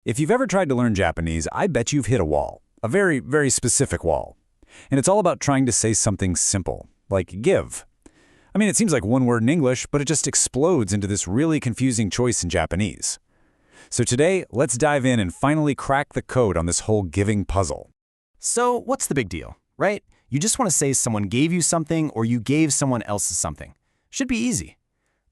If you've ever tried to learn Japanese, I bet you've hit a wall. A very, very specific wall. And it's all about trying to say something simple, like give. I mean, it seems like one word in English, but it just explodes into this really confusing choice in Japanese. So today, let's dive in and finally crack the code on this whole giving puzzle. So what's the big deal, right? You just want to say someone gave you something or you gave someone else something. Should be easy.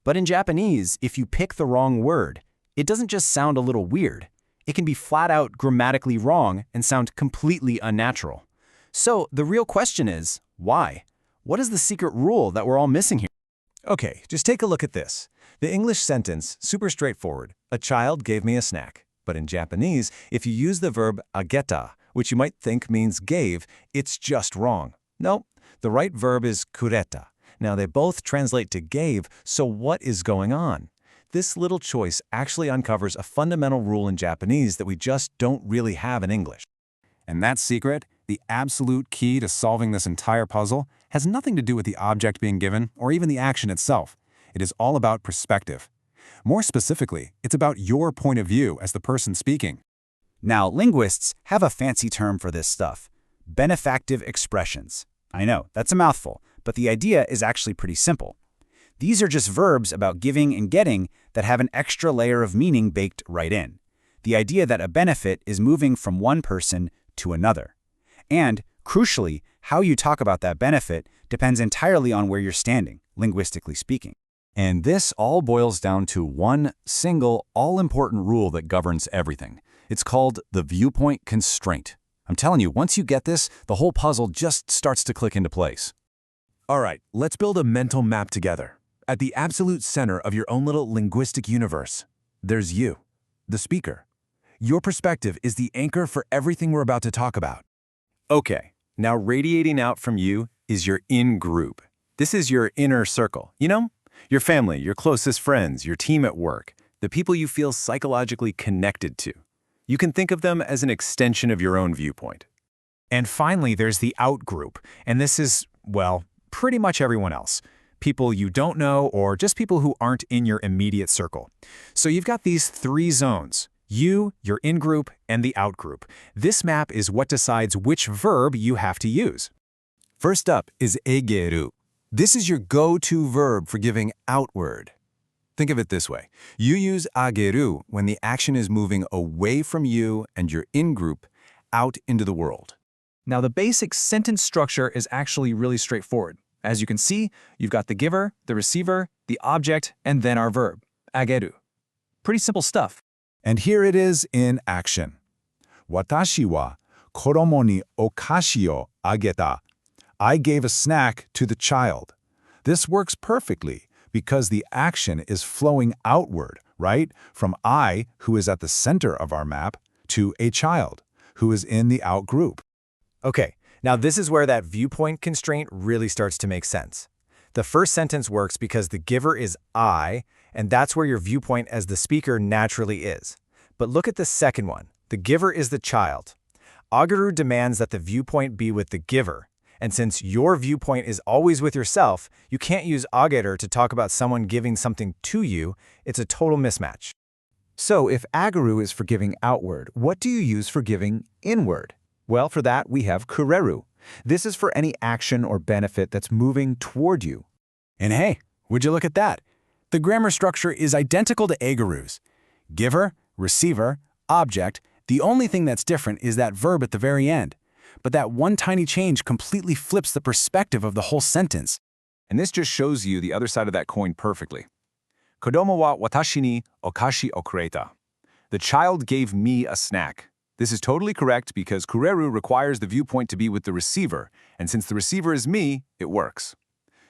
But in Japanese, if you pick the wrong word, it doesn't just sound a little weird. It can be flat out grammatically wrong and sound completely unnatural. So the real question is, why? What is the secret rule that we're all missing here? Okay, just take a look at this. The English sentence, super straightforward. A child gave me a snack. But in Japanese, if you use the verb ageta, which you might think means gave, it's just wrong. No, the right verb is kureta. Now they both translate to gave, so what is going on? This little choice actually uncovers a fundamental rule in Japanese that we just don't really have in English. And that secret, the absolute key to solving this entire puzzle, has nothing to do with the object being given or even the action itself. It is all about perspective. More specifically, it's about your point of view as the person speaking. Now, linguists have a fancy term for this stuff: benefactive expressions. I know, that's a mouthful, but the idea is actually pretty simple. These are just verbs about giving and getting that have an extra layer of meaning baked right in. The idea that a benefit is moving from one person to another. And, crucially, how you talk about that benefit depends entirely on where you're standing, linguistically speaking. And this all boils down to one single, all-important rule that governs everything. It's called the viewpoint constraint. I'm telling you, once you get this, the whole puzzle just starts to click into place. All right, let's build a mental map together. At the absolute center of your own little linguistic universe, there's you, the speaker. Your perspective is the anchor for everything we're about to talk about. Okay, now radiating out from you is your in-group. This is your inner circle, you know? Your family, your closest friends, your team at work, the people you feel psychologically connected to. You can think of them as an extension of your own viewpoint. And finally, there's the out group, and this is, well, pretty much everyone else. People you don't know or just people who aren't in your immediate circle. So you've got these three zones: you, your in-group, and the out-group. This map is what decides which verb you have to use. First up is egeru. This is your go-to verb for giving outward. Think of it this way. You use ageru when the action is moving away from you and your in-group out into the world. Now, the basic sentence structure is actually really straightforward. As you can see, you've got the giver, the receiver, the object, and then our verb, ageru. Pretty simple stuff. And here it is in action. Watashi wa koromo ni okashi o ageta. I gave a snack to the child. This works perfectly because the action is flowing outward, right? From I, who is at the center of our map, to a child, who is in the out group. Okay, now this is where that viewpoint constraint really starts to make sense. The first sentence works because the giver is I, and that's where your viewpoint as the speaker naturally is. But look at the second one. The giver is the child. Ageru demands that the viewpoint be with the giver, and since your viewpoint is always with yourself, you can't use ageru to talk about someone giving something to you. It's a total mismatch. So if ageru is for giving outward, what do you use for giving inward? Well, for that, we have kureru. This is for any action or benefit that's moving toward you. And hey, would you look at that? The grammar structure is identical to egeru's. Giver, receiver, object. The only thing that's different is that verb at the very end. But that one tiny change completely flips the perspective of the whole sentence. And this just shows you the other side of that coin perfectly. Kodomo wa watashi ni okashi o kureta. The child gave me a snack. This is totally correct because kureru requires the viewpoint to be with the receiver, and since the receiver is me, it works.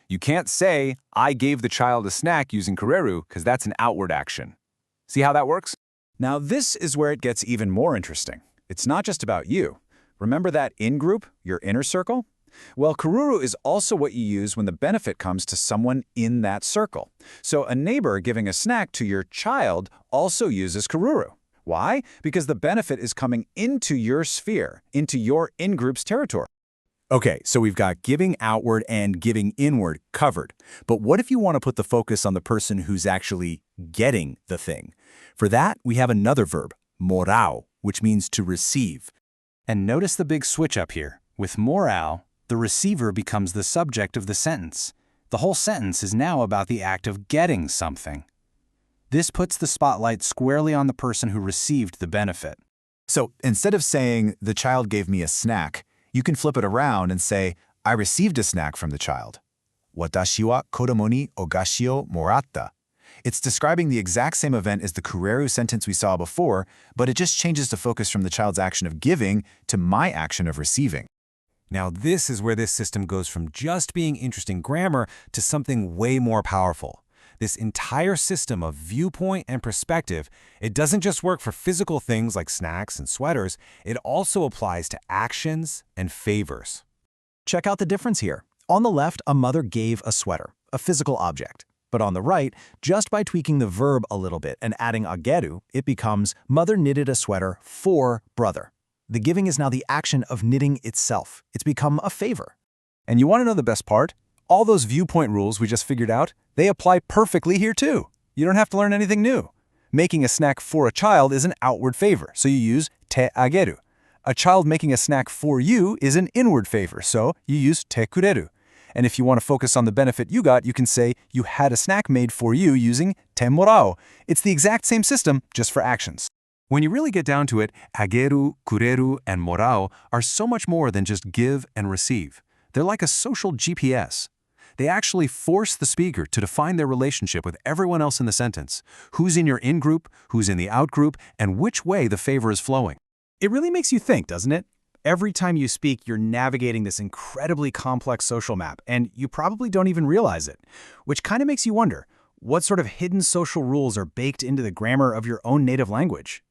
You can't say, I gave the child a snack using kureru because that's an outward action. See how that works? Now, this is where it gets even more interesting. It's not just about you. Remember that in-group, your inner circle? Well, kururu is also what you use when the benefit comes to someone in that circle. So a neighbor giving a snack to your child also uses kururu. Why? Because the benefit is coming into your sphere, into your in-group's territory. Okay, so we've got giving outward and giving inward covered. But what if you want to put the focus on the person who's actually getting the thing? For that, we have another verb, morao, which means to receive. And notice the big switch up here. With morao, the receiver becomes the subject of the sentence. The whole sentence is now about the act of getting something. This puts the spotlight squarely on the person who received the benefit. So instead of saying, the child gave me a snack, you can flip it around and say, I received a snack from the child. Watashi wa kodomo ni ogashi o moratta. It's describing the exact same event as the kureru sentence we saw before, but it just changes the focus from the child's action of giving to my action of receiving. Now this is where this system goes from just being interesting grammar to something way more powerful. This entire system of viewpoint and perspective, it doesn't just work for physical things like snacks and sweaters, it also applies to actions and favors. Check out the difference here. On the left, a mother gave a sweater, a physical object. But on the right, just by tweaking the verb a little bit and adding ageru, it becomes mother knitted a sweater for brother. The giving is now the action of knitting itself. It's become a favor. And you want to know the best part? All those viewpoint rules we just figured out, they apply perfectly here too. You don't have to learn anything new. Making a snack for a child is an outward favor, so you use te ageru. A child making a snack for you is an inward favor, so you use te kureru. And if you want to focus on the benefit you got, you can say you had a snack made for you using te morao. It's the exact same system, just for actions. When you really get down to it, ageru, kureru, and morao are so much more than just give and receive. They're like a social GPS. They actually force the speaker to define their relationship with everyone else in the sentence, who's in your in-group, who's in the out-group, and which way the favor is flowing. It really makes you think, doesn't it? Every time you speak, you're navigating this incredibly complex social map, and you probably don't even realize it, which kind of makes you wonder, what sort of hidden social rules are baked into the grammar of your own native language?